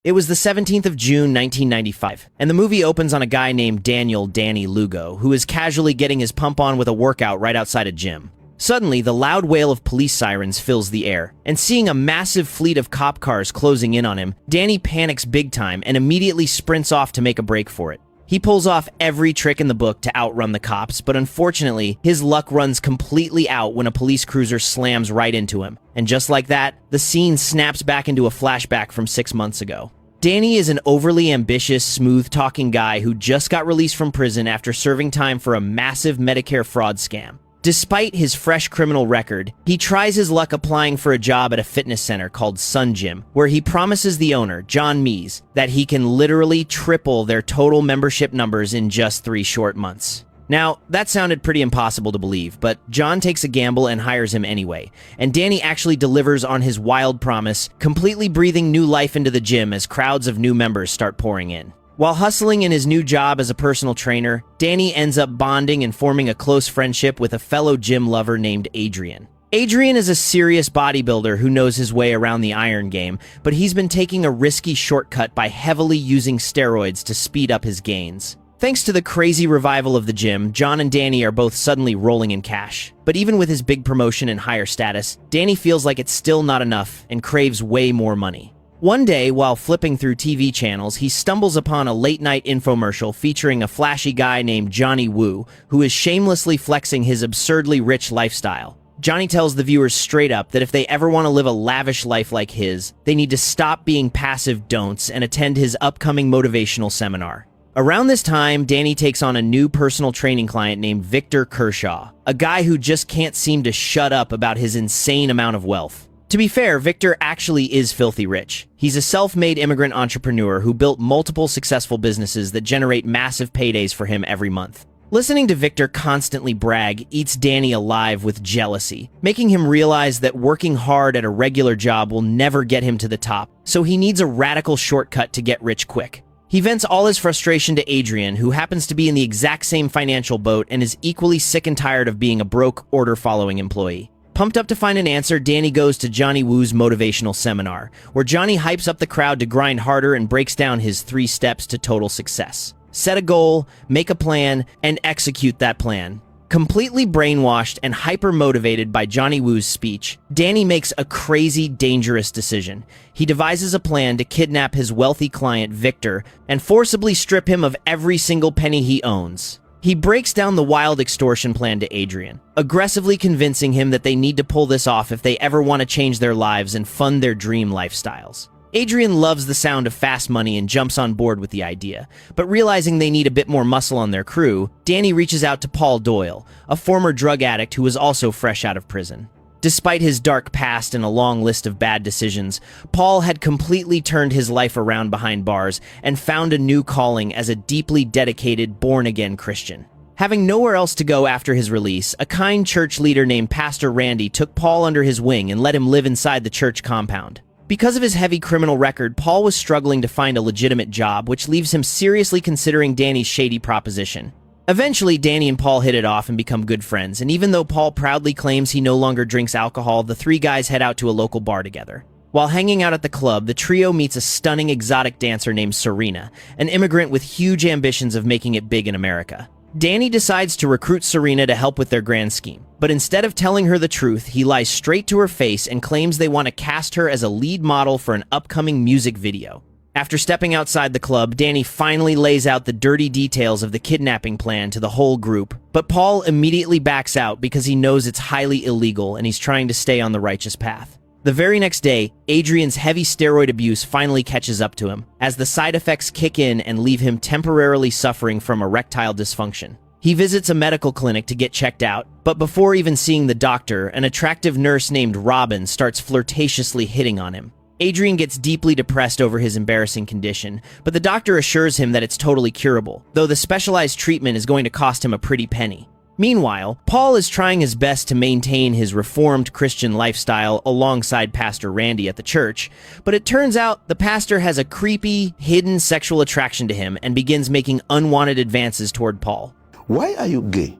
It was the 17th of June, 1995, and the movie opens on a guy named Danny Lugo, who is casually getting his pump on with a workout right outside a gym. Suddenly, the loud wail of police sirens fills the air, and seeing a massive fleet of cop cars closing in on him, Danny panics big time and immediately sprints off to make a break for it. He pulls off every trick in the book to outrun the cops, but unfortunately, his luck runs completely out when a police cruiser slams right into him. And just like that, the scene snaps back into a flashback from 6 months ago. Danny is an overly ambitious, smooth-talking guy who just got released from prison after serving time for a massive Medicare fraud scam. Despite his fresh criminal record, he tries his luck applying for a job at a fitness center called Sun Gym, where he promises the owner, John Mees, that he can literally triple their total membership numbers in just 3 short months. Now, that sounded pretty impossible to believe, but John takes a gamble and hires him anyway, and Danny actually delivers on his wild promise, completely breathing new life into the gym as crowds of new members start pouring in. While hustling in his new job as a personal trainer, Danny ends up bonding and forming a close friendship with a fellow gym lover named Adrian. Adrian is a serious bodybuilder who knows his way around the iron game, but he's been taking a risky shortcut by heavily using steroids to speed up his gains. Thanks to the crazy revival of the gym, John and Danny are both suddenly rolling in cash. But even with his big promotion and higher status, Danny feels like it's still not enough and craves way more money. One day, while flipping through TV channels, he stumbles upon a late-night infomercial featuring a flashy guy named Johnny Woo, who is shamelessly flexing his absurdly rich lifestyle. Johnny tells the viewers straight up that if they ever want to live a lavish life like his, they need to stop being passive don'ts and attend his upcoming motivational seminar. Around this time, Danny takes on a new personal training client named Victor Kershaw, a guy who just can't seem to shut up about his insane amount of wealth. To be fair, Victor actually is filthy rich. He's a self-made immigrant entrepreneur who built multiple successful businesses that generate massive paydays for him every month. Listening to Victor constantly brag eats Danny alive with jealousy, making him realize that working hard at a regular job will never get him to the top, so he needs a radical shortcut to get rich quick. He vents all his frustration to Adrian, who happens to be in the exact same financial boat and is equally sick and tired of being a broke, order-following employee. Pumped up to find an answer, Danny goes to Johnny Woo's motivational seminar, where Johnny hypes up the crowd to grind harder and breaks down his 3 steps to total success. Set a goal, make a plan, and execute that plan. Completely brainwashed and hyper-motivated by Johnny Woo's speech, Danny makes a crazy, dangerous decision. He devises a plan to kidnap his wealthy client, Victor, and forcibly strip him of every single penny he owns. He breaks down the wild extortion plan to Adrian, aggressively convincing him that they need to pull this off if they ever want to change their lives and fund their dream lifestyles. Adrian loves the sound of fast money and jumps on board with the idea, but realizing they need a bit more muscle on their crew, Danny reaches out to Paul Doyle, a former drug addict who was also fresh out of prison. Despite his dark past and a long list of bad decisions, Paul had completely turned his life around behind bars and found a new calling as a deeply dedicated, born-again Christian. Having nowhere else to go after his release, a kind church leader named Pastor Randy took Paul under his wing and let him live inside the church compound. Because of his heavy criminal record, Paul was struggling to find a legitimate job, which leaves him seriously considering Danny's shady proposition. Eventually, Danny and Paul hit it off and become good friends, and even though Paul proudly claims he no longer drinks alcohol, the 3 guys head out to a local bar together. While hanging out at the club, the trio meets a stunning exotic dancer named Serena, an immigrant with huge ambitions of making it big in America. Danny decides to recruit Serena to help with their grand scheme, but instead of telling her the truth, he lies straight to her face and claims they want to cast her as a lead model for an upcoming music video. After stepping outside the club, Danny finally lays out the dirty details of the kidnapping plan to the whole group, but Paul immediately backs out because he knows it's highly illegal and he's trying to stay on the righteous path. The very next day, Adrian's heavy steroid abuse finally catches up to him, as the side effects kick in and leave him temporarily suffering from erectile dysfunction. He visits a medical clinic to get checked out, but before even seeing the doctor, an attractive nurse named Robin starts flirtatiously hitting on him. Adrian gets deeply depressed over his embarrassing condition, but the doctor assures him that it's totally curable, though the specialized treatment is going to cost him a pretty penny. Meanwhile, Paul is trying his best to maintain his reformed Christian lifestyle alongside Pastor Randy at the church, but it turns out the pastor has a creepy, hidden sexual attraction to him and begins making unwanted advances toward Paul. Why are you gay?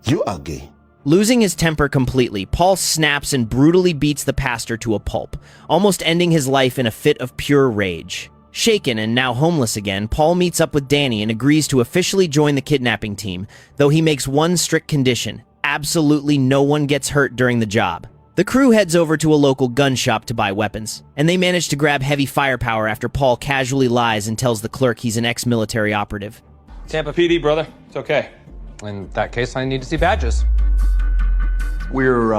You are gay. Losing his temper completely, Paul snaps and brutally beats the pastor to a pulp, almost ending his life in a fit of pure rage. Shaken and now homeless again, Paul meets up with Danny and agrees to officially join the kidnapping team, though he makes one strict condition: absolutely no one gets hurt during the job. The crew heads over to a local gun shop to buy weapons, and they manage to grab heavy firepower after Paul casually lies and tells the clerk he's an ex-military operative. Tampa PD, brother. It's okay. In that case, I need to see badges. We're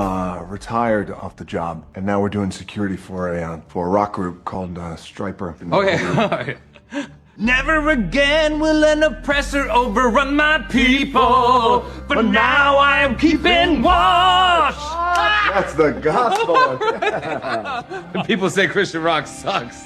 retired off the job, and now we're doing security for a rock group called Striper. Okay. Never again will an oppressor overrun my people, but now I am keeping watch. That's the gospel. People say Christian rock sucks.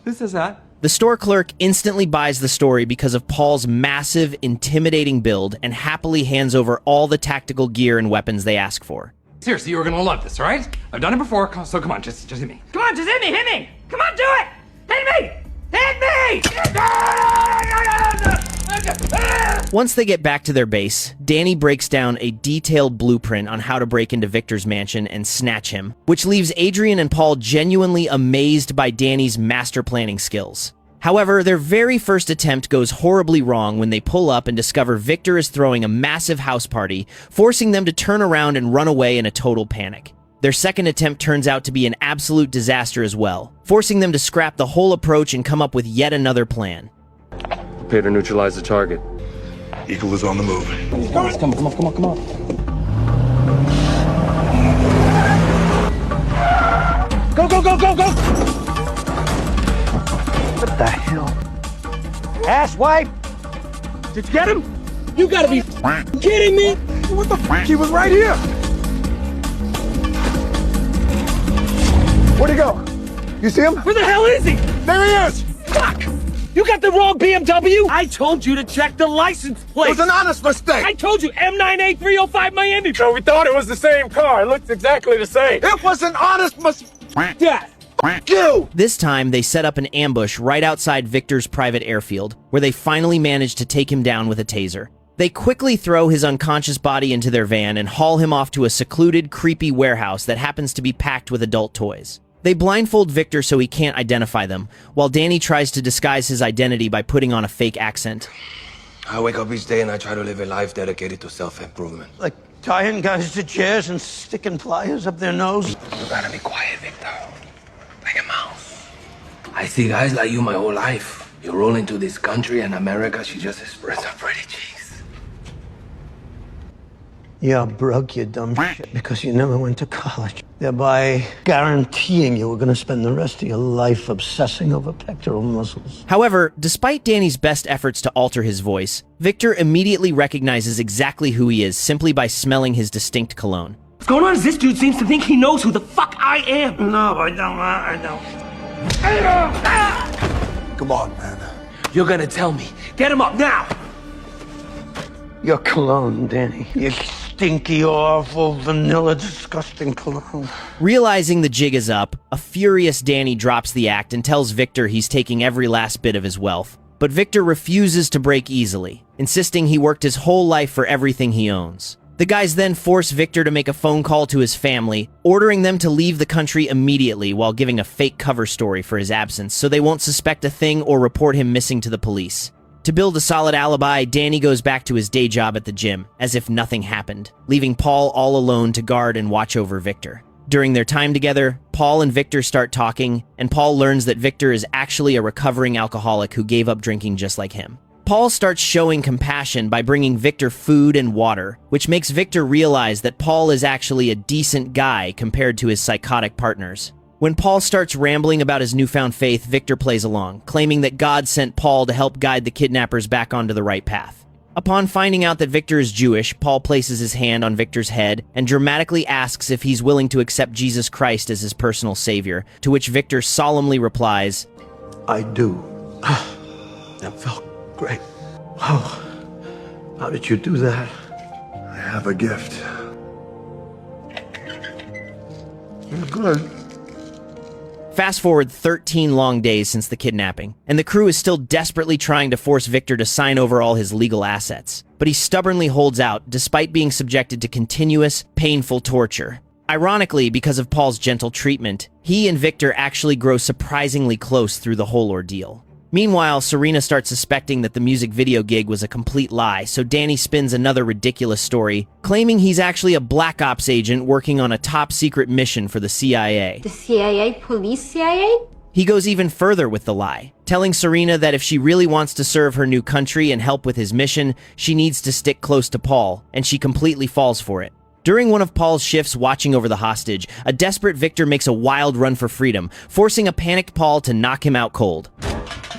Who says that? The store clerk instantly buys the story because of Paul's massive, intimidating build and happily hands over all the tactical gear and weapons they ask for. Seriously, you're gonna love this, all right? I've done it before, so come on, just hit me. Come on, just hit me! Come on, do it! Hit me! Once they get back to their base, Danny breaks down a detailed blueprint on how to break into Victor's mansion and snatch him, which leaves Adrian and Paul genuinely amazed by Danny's master planning skills. However, their very first attempt goes horribly wrong when they pull up and discover Victor is throwing a massive house party, forcing them to turn around and run away in a total panic. Their second attempt turns out to be an absolute disaster as well, forcing them to scrap the whole approach and come up with yet another plan. Prepare to neutralize the target. Eagle is on the move. Come on. Go! What the hell? Asswipe! Did you get him? You gotta be kidding me! What the f***? He was right here. Where'd he go? You see him? Where the hell is he? There he is! Fuck! You got the wrong BMW! I told you to check the license plate! It was an honest mistake! I told you, M98305 Miami! So we thought it was the same car. It looks exactly the same. It was an honest mistake! Death! You! This time, they set up an ambush right outside Victor's private airfield, where they finally manage to take him down with a taser. They quickly throw his unconscious body into their van and haul him off to a secluded, creepy warehouse that happens to be packed with adult toys. They blindfold Victor so he can't identify them, while Danny tries to disguise his identity by putting on a fake accent. I wake up each day and I try to live a life dedicated to self-improvement. Like tying guys to chairs and sticking pliers up their nose? You gotta be quiet, Victor. Like a mouse. I see guys like you my whole life. You roll into this country and America, she just spreads her pretty cheeks. You're broke, you dumb shit, because you never went to college. Thereby guaranteeing you were going to spend the rest of your life obsessing over pectoral muscles. However, despite Danny's best efforts to alter his voice, Victor immediately recognizes exactly who he is simply by smelling his distinct cologne. What's going on is this dude seems to think he knows who the fuck I am! No, I don't. Come on, man. You're gonna tell me. Get him up now! Your cologne, Danny. You stinky, awful, vanilla, disgusting cologne. Realizing the jig is up, a furious Danny drops the act and tells Victor he's taking every last bit of his wealth. But Victor refuses to break easily, insisting he worked his whole life for everything he owns. The guys then force Victor to make a phone call to his family, ordering them to leave the country immediately while giving a fake cover story for his absence so they won't suspect a thing or report him missing to the police. To build a solid alibi, Danny goes back to his day job at the gym, as if nothing happened, leaving Paul all alone to guard and watch over Victor. During their time together, Paul and Victor start talking, and Paul learns that Victor is actually a recovering alcoholic who gave up drinking just like him. Paul starts showing compassion by bringing Victor food and water, which makes Victor realize that Paul is actually a decent guy compared to his psychotic partners. When Paul starts rambling about his newfound faith, Victor plays along, claiming that God sent Paul to help guide the kidnappers back onto the right path. Upon finding out that Victor is Jewish, Paul places his hand on Victor's head and dramatically asks if he's willing to accept Jesus Christ as his personal savior, to which Victor solemnly replies, I do. That felt great. Oh, how did you do that? I have a gift. It's good. Fast forward 13 long days since the kidnapping, and the crew is still desperately trying to force Victor to sign over all his legal assets. But he stubbornly holds out, despite being subjected to continuous, painful torture. Ironically, because of Paul's gentle treatment, he and Victor actually grow surprisingly close through the whole ordeal. Meanwhile, Serena starts suspecting that the music video gig was a complete lie, so Danny spins another ridiculous story, claiming he's actually a Black Ops agent working on a top-secret mission for the CIA. The CIA? Police CIA? He goes even further with the lie, telling Serena that if she really wants to serve her new country and help with his mission, she needs to stick close to Paul, and she completely falls for it. During one of Paul's shifts watching over the hostage, a desperate Victor makes a wild run for freedom, forcing a panicked Paul to knock him out cold.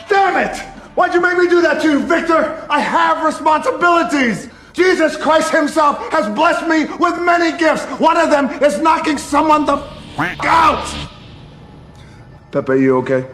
Damn it! Why'd you make me do that to you, Victor? I have responsibilities! Jesus Christ himself has blessed me with many gifts. One of them is knocking someone the f*** out! Pepe, you okay?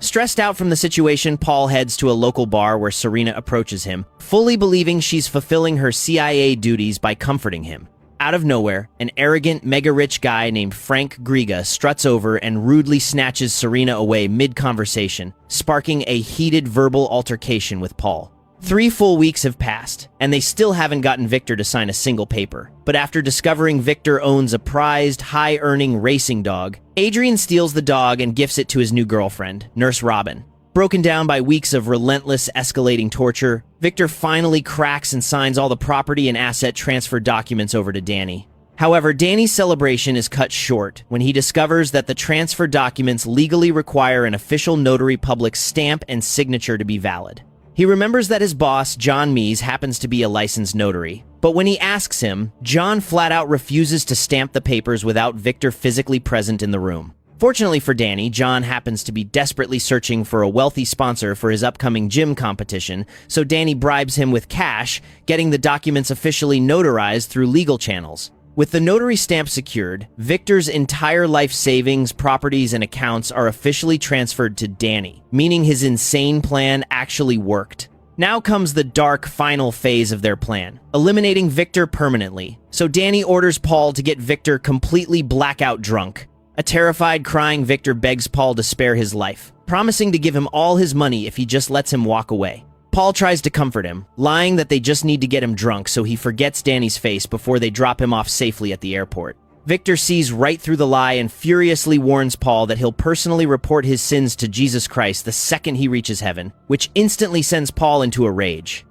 Stressed out from the situation, Paul heads to a local bar where Serena approaches him, fully believing she's fulfilling her CIA duties by comforting him. Out of nowhere, an arrogant, mega-rich guy named Frank Griga struts over and rudely snatches Serena away mid-conversation, sparking a heated verbal altercation with Paul. 3 full weeks have passed, and they still haven't gotten Victor to sign a single paper. But after discovering Victor owns a prized, high-earning racing dog, Adrian steals the dog and gifts it to his new girlfriend, Nurse Robin. Broken down by weeks of relentless, escalating torture, Victor finally cracks and signs all the property and asset transfer documents over to Danny. However, Danny's celebration is cut short when he discovers that the transfer documents legally require an official notary public's stamp and signature to be valid. He remembers that his boss, John Mees, happens to be a licensed notary. But when he asks him, John flat out refuses to stamp the papers without Victor physically present in the room. Fortunately for Danny, John happens to be desperately searching for a wealthy sponsor for his upcoming gym competition, so Danny bribes him with cash, getting the documents officially notarized through legal channels. With the notary stamp secured, Victor's entire life savings, properties, and accounts are officially transferred to Danny, meaning his insane plan actually worked. Now comes the dark final phase of their plan, eliminating Victor permanently. So Danny orders Paul to get Victor completely blackout drunk. A terrified, crying Victor begs Paul to spare his life, promising to give him all his money if he just lets him walk away. Paul tries to comfort him, lying that they just need to get him drunk so he forgets Danny's face before they drop him off safely at the airport. Victor sees right through the lie and furiously warns Paul that he'll personally report his sins to Jesus Christ the second he reaches heaven, which instantly sends Paul into a rage.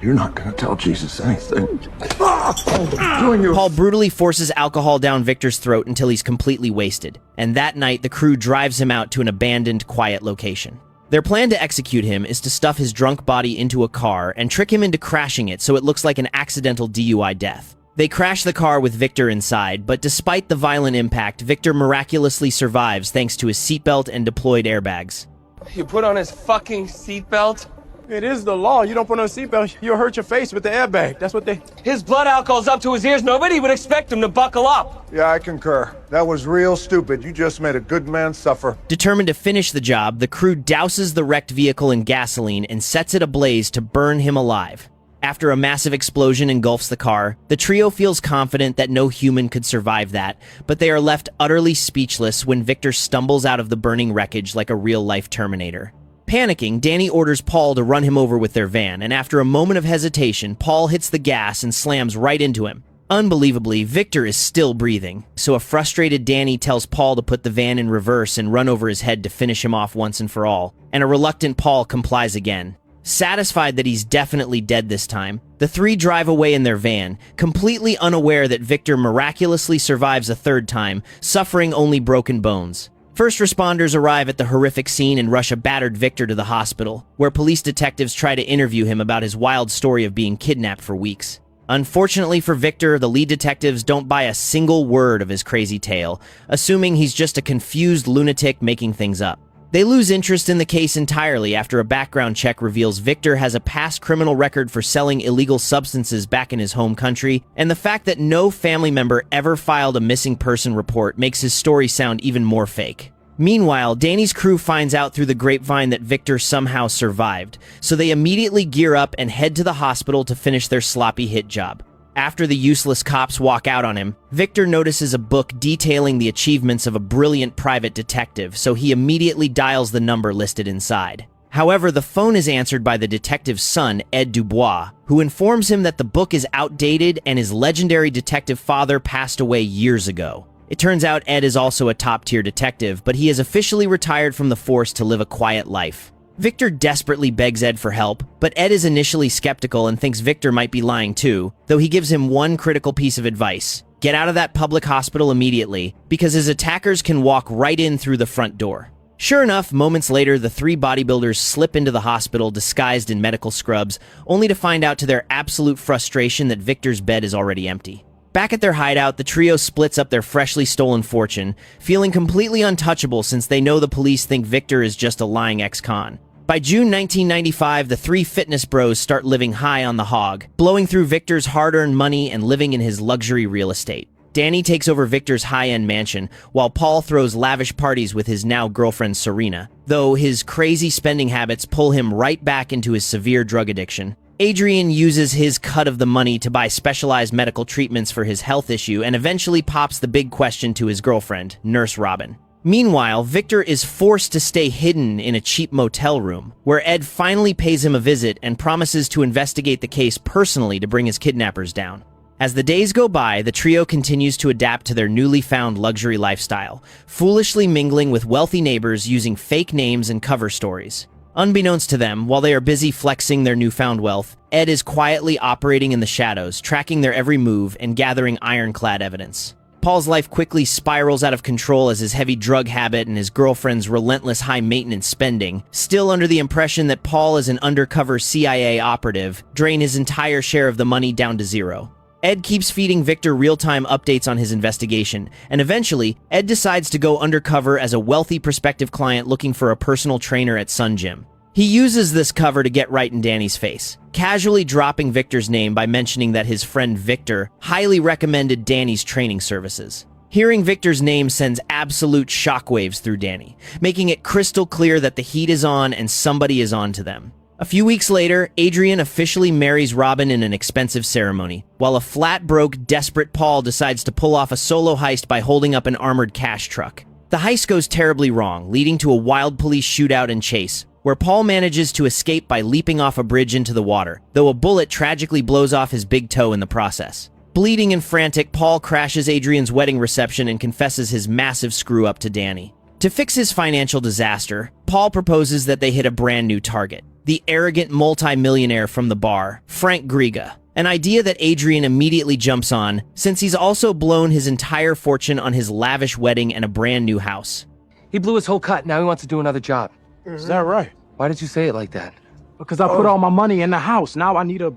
You're not gonna tell Jesus anything. Paul brutally forces alcohol down Victor's throat until he's completely wasted, and that night the crew drives him out to an abandoned, quiet location. Their plan to execute him is to stuff his drunk body into a car and trick him into crashing it so it looks like an accidental DUI death. They crash the car with Victor inside, but despite the violent impact, Victor miraculously survives thanks to his seatbelt and deployed airbags. You put on his fucking seatbelt? It is the law. You don't put on a seatbelt, you'll hurt your face with the airbag. That's what they... His blood alcohol's up to his ears. Nobody would expect him to buckle up. Yeah, I concur. That was real stupid. You just made a good man suffer. Determined to finish the job, the crew douses the wrecked vehicle in gasoline and sets it ablaze to burn him alive. After a massive explosion engulfs the car, the trio feels confident that no human could survive that, but they are left utterly speechless when Victor stumbles out of the burning wreckage like a real-life Terminator. Panicking, Danny orders Paul to run him over with their van, and after a moment of hesitation, Paul hits the gas and slams right into him. Unbelievably, Victor is still breathing, so a frustrated Danny tells Paul to put the van in reverse and run over his head to finish him off once and for all, and a reluctant Paul complies again. Satisfied that he's definitely dead this time, the three drive away in their van, completely unaware that Victor miraculously survives a third time, suffering only broken bones. First responders arrive at the horrific scene and rush a battered Victor to the hospital, where police detectives try to interview him about his wild story of being kidnapped for weeks. Unfortunately for Victor, the lead detectives don't buy a single word of his crazy tale, assuming he's just a confused lunatic making things up. They lose interest in the case entirely after a background check reveals Victor has a past criminal record for selling illegal substances back in his home country, and the fact that no family member ever filed a missing person report makes his story sound even more fake. Meanwhile, Danny's crew finds out through the grapevine that Victor somehow survived, so they immediately gear up and head to the hospital to finish their sloppy hit job. After the useless cops walk out on him, Victor notices a book detailing the achievements of a brilliant private detective, so he immediately dials the number listed inside. However, the phone is answered by the detective's son, Ed Dubois, who informs him that the book is outdated and his legendary detective father passed away years ago. It turns out Ed is also a top-tier detective, but he has officially retired from the force to live a quiet life. Victor desperately begs Ed for help, but Ed is initially skeptical and thinks Victor might be lying too, though he gives him one critical piece of advice: get out of that public hospital immediately, because his attackers can walk right in through the front door. Sure enough, moments later, the three bodybuilders slip into the hospital disguised in medical scrubs, only to find out to their absolute frustration that Victor's bed is already empty. Back at their hideout, the trio splits up their freshly stolen fortune, feeling completely untouchable since they know the police think Victor is just a lying ex-con. By June 1995, the three fitness bros start living high on the hog, blowing through Victor's hard-earned money and living in his luxury real estate. Danny takes over Victor's high-end mansion, while Paul throws lavish parties with his now-girlfriend Serena, though his crazy spending habits pull him right back into his severe drug addiction. Adrian uses his cut of the money to buy specialized medical treatments for his health issue and eventually pops the big question to his girlfriend, Nurse Robin. Meanwhile, Victor is forced to stay hidden in a cheap motel room, where Ed finally pays him a visit and promises to investigate the case personally to bring his kidnappers down. As the days go by, the trio continues to adapt to their newly found luxury lifestyle, foolishly mingling with wealthy neighbors using fake names and cover stories. Unbeknownst to them, while they are busy flexing their newfound wealth, Ed is quietly operating in the shadows, tracking their every move and gathering ironclad evidence. Paul's life quickly spirals out of control as his heavy drug habit and his girlfriend's relentless high-maintenance spending, still under the impression that Paul is an undercover CIA operative, drain his entire share of the money down to zero. Ed keeps feeding Victor real-time updates on his investigation, and eventually, Ed decides to go undercover as a wealthy prospective client looking for a personal trainer at Sun Gym. He uses this cover to get right in Danny's face, casually dropping Victor's name by mentioning that his friend Victor highly recommended Danny's training services. Hearing Victor's name sends absolute shockwaves through Danny, making it crystal clear that the heat is on and somebody is on to them. A few weeks later, Adrian officially marries Robin in an expensive ceremony, while a flat-broke, desperate Paul decides to pull off a solo heist by holding up an armored cash truck. The heist goes terribly wrong, leading to a wild police shootout and chase, where Paul manages to escape by leaping off a bridge into the water, though a bullet tragically blows off his big toe in the process. Bleeding and frantic, Paul crashes Adrian's wedding reception and confesses his massive screw-up to Danny. To fix his financial disaster, Paul proposes that they hit a brand new target: the arrogant multi-millionaire from the bar, Frank Griga, an idea that Adrian immediately jumps on, since he's also blown his entire fortune on his lavish wedding and a brand new house. He blew his whole cut, now he wants to do another job. Is that right? Why did you say it like that? Because I put all my money in the house. Now I need a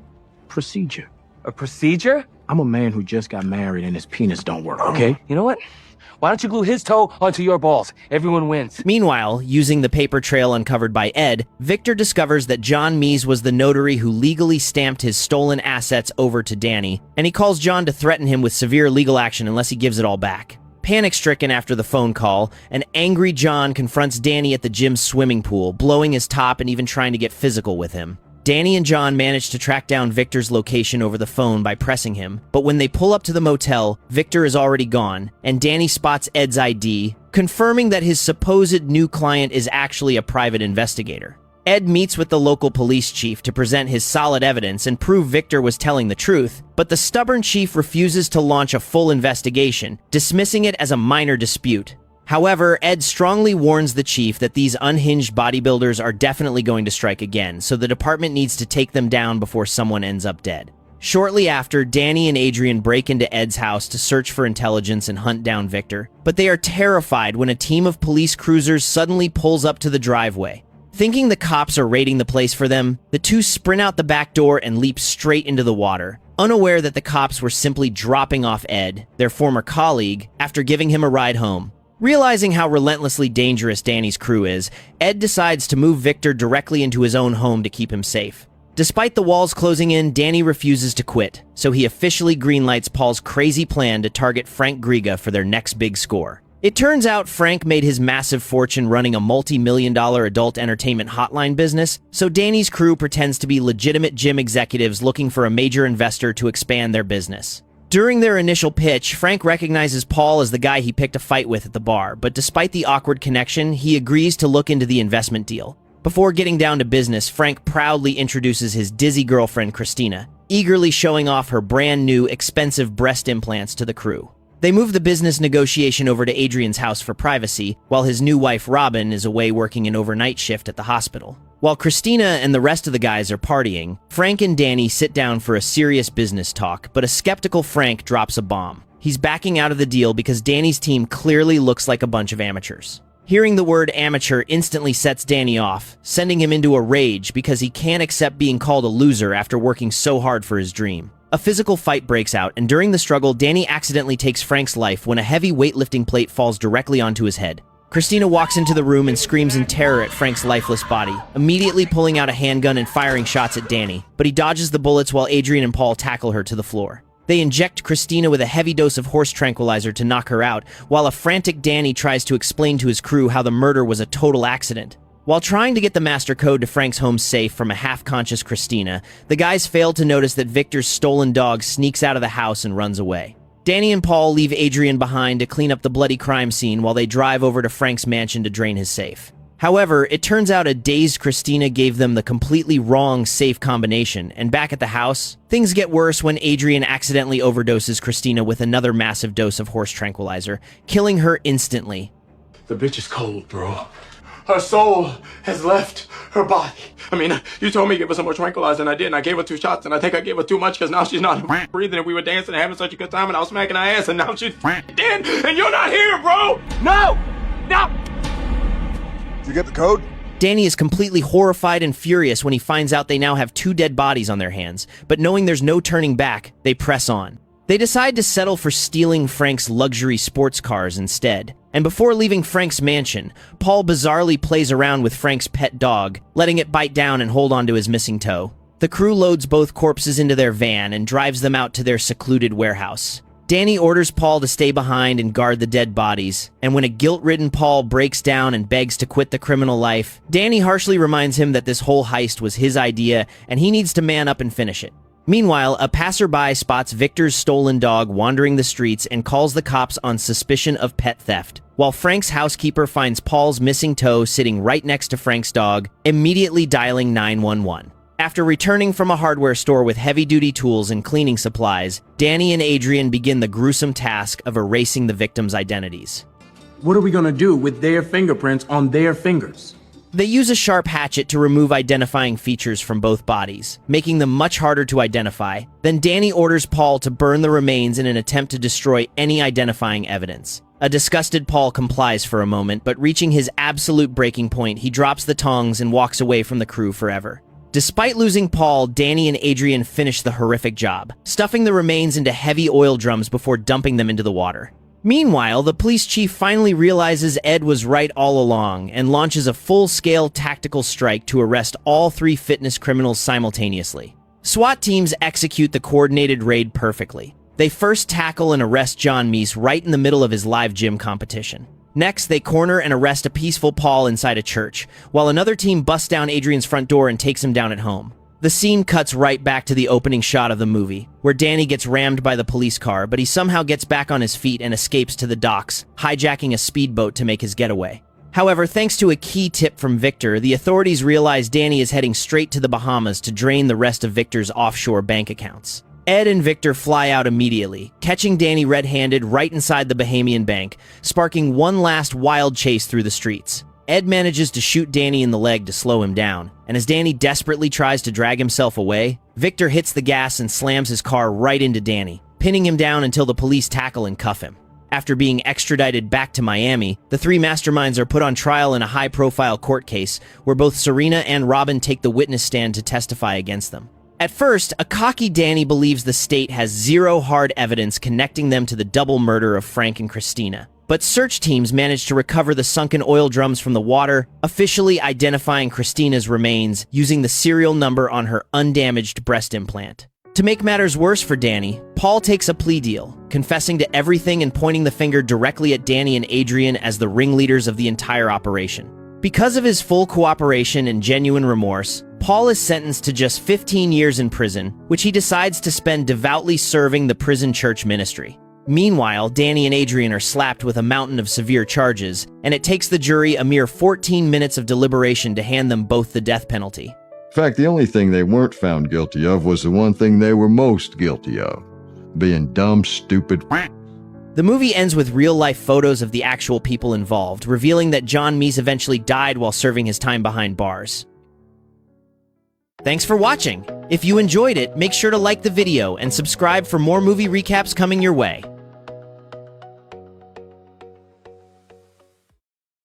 procedure. A procedure? I'm a man who just got married and his penis don't work, okay? You know what? Why don't you glue his toe onto your balls? Everyone wins. Meanwhile, using the paper trail uncovered by Ed, Victor discovers that John Mees was the notary who legally stamped his stolen assets over to Danny, and he calls John to threaten him with severe legal action unless he gives it all back. Panic-stricken after the phone call, an angry John confronts Danny at the gym's swimming pool, blowing his top and even trying to get physical with him. Danny and John manage to track down Victor's location over the phone by pressing him, but when they pull up to the motel, Victor is already gone, and Danny spots Ed's ID, confirming that his supposed new client is actually a private investigator. Ed meets with the local police chief to present his solid evidence and prove Victor was telling the truth, but the stubborn chief refuses to launch a full investigation, dismissing it as a minor dispute. However, Ed strongly warns the chief that these unhinged bodybuilders are definitely going to strike again, so the department needs to take them down before someone ends up dead. Shortly after, Danny and Adrian break into Ed's house to search for intelligence and hunt down Victor, but they are terrified when a team of police cruisers suddenly pulls up to the driveway. Thinking the cops are raiding the place for them, the two sprint out the back door and leap straight into the water, unaware that the cops were simply dropping off Ed, their former colleague, after giving him a ride home. Realizing how relentlessly dangerous Danny's crew is, Ed decides to move Victor directly into his own home to keep him safe. Despite the walls closing in, Danny refuses to quit, so he officially greenlights Paul's crazy plan to target Frank Griga for their next big score. It turns out Frank made his massive fortune running a multi-million-dollar adult entertainment hotline business, so Danny's crew pretends to be legitimate gym executives looking for a major investor to expand their business. During their initial pitch, Frank recognizes Paul as the guy he picked a fight with at the bar, but despite the awkward connection, he agrees to look into the investment deal. Before getting down to business, Frank proudly introduces his dizzy girlfriend, Christina, eagerly showing off her brand new, expensive breast implants to the crew. They move the business negotiation over to Adrian's house for privacy, while his new wife, Robin, is away working an overnight shift at the hospital. While Christina and the rest of the guys are partying, Frank and Danny sit down for a serious business talk, but a skeptical Frank drops a bomb. He's backing out of the deal because Danny's team clearly looks like a bunch of amateurs. Hearing the word amateur instantly sets Danny off, sending him into a rage because he can't accept being called a loser after working so hard for his dream. A physical fight breaks out, and during the struggle, Danny accidentally takes Frank's life when a heavy weightlifting plate falls directly onto his head. Christina walks into the room and screams in terror at Frank's lifeless body, immediately pulling out a handgun and firing shots at Danny, but he dodges the bullets while Adrian and Paul tackle her to the floor. They inject Christina with a heavy dose of horse tranquilizer to knock her out, while a frantic Danny tries to explain to his crew how the murder was a total accident. While trying to get the master code to Frank's home safe from a half-conscious Christina, the guys fail to notice that Victor's stolen dog sneaks out of the house and runs away. Danny and Paul leave Adrian behind to clean up the bloody crime scene while they drive over to Frank's mansion to drain his safe. However, it turns out a dazed Christina gave them the completely wrong safe combination, and back at the house, things get worse when Adrian accidentally overdoses Christina with another massive dose of horse tranquilizer, killing her instantly. The bitch is cold, bro. Her soul has left her body. I mean, you told me to give her some more tranquilizer, and I did, and I gave her 2 shots, and I think I gave her too much because now she's not breathing, and we were dancing and having such a good time, and I was smacking her ass, and now she's dead, and you're not here, bro! No! No! Did you get the code? Danny is completely horrified and furious when he finds out they now have 2 dead bodies on their hands, but knowing there's no turning back, they press on. They decide to settle for stealing Frank's luxury sports cars instead. And before leaving Frank's mansion, Paul bizarrely plays around with Frank's pet dog, letting it bite down and hold onto his missing toe. The crew loads both corpses into their van and drives them out to their secluded warehouse. Danny orders Paul to stay behind and guard the dead bodies, and when a guilt-ridden Paul breaks down and begs to quit the criminal life, Danny harshly reminds him that this whole heist was his idea and he needs to man up and finish it. Meanwhile, a passerby spots Victor's stolen dog wandering the streets and calls the cops on suspicion of pet theft, while Frank's housekeeper finds Paul's missing toe sitting right next to Frank's dog, immediately dialing 911. After returning from a hardware store with heavy-duty tools and cleaning supplies, Danny and Adrian begin the gruesome task of erasing the victims' identities. What are we gonna do with their fingerprints on their fingers? They use a sharp hatchet to remove identifying features from both bodies, making them much harder to identify. Then Danny orders Paul to burn the remains in an attempt to destroy any identifying evidence. A disgusted Paul complies for a moment, but reaching his absolute breaking point, he drops the tongs and walks away from the crew forever. Despite losing Paul, Danny and Adrian finish the horrific job, stuffing the remains into heavy oil drums before dumping them into the water. Meanwhile, the police chief finally realizes Ed was right all along and launches a full-scale tactical strike to arrest all 3 fitness criminals simultaneously. SWAT teams execute the coordinated raid perfectly. They first tackle and arrest John Meese right in the middle of his live gym competition. Next, they corner and arrest a peaceful Paul inside a church, while another team busts down Adrian's front door and takes him down at home. The scene cuts right back to the opening shot of the movie, where Danny gets rammed by the police car, but he somehow gets back on his feet and escapes to the docks, hijacking a speedboat to make his getaway. However, thanks to a key tip from Victor, the authorities realize Danny is heading straight to the Bahamas to drain the rest of Victor's offshore bank accounts. Ed and Victor fly out immediately, catching Danny red-handed right inside the Bahamian bank, sparking one last wild chase through the streets. Ed manages to shoot Danny in the leg to slow him down, and as Danny desperately tries to drag himself away, Victor hits the gas and slams his car right into Danny, pinning him down until the police tackle and cuff him. After being extradited back to Miami, the 3 masterminds are put on trial in a high-profile court case where both Serena and Robin take the witness stand to testify against them. At first, a cocky Danny believes the state has 0 hard evidence connecting them to the double murder of Frank and Christina. But search teams managed to recover the sunken oil drums from the water, officially identifying Christina's remains using the serial number on her undamaged breast implant. To make matters worse for Danny, Paul takes a plea deal, confessing to everything and pointing the finger directly at Danny and Adrian as the ringleaders of the entire operation. Because of his full cooperation and genuine remorse, Paul is sentenced to just 15 years in prison, which he decides to spend devoutly serving the prison church ministry. Meanwhile, Danny and Adrian are slapped with a mountain of severe charges, and it takes the jury a mere 14 minutes of deliberation to hand them both the death penalty. In fact, the only thing they weren't found guilty of was the one thing they were most guilty of: being dumb, stupid. The movie ends with real-life photos of the actual people involved, revealing that John Meese eventually died while serving his time behind bars. Thanks for watching! If you enjoyed it, make sure to like the video and subscribe for more movie recaps coming your way.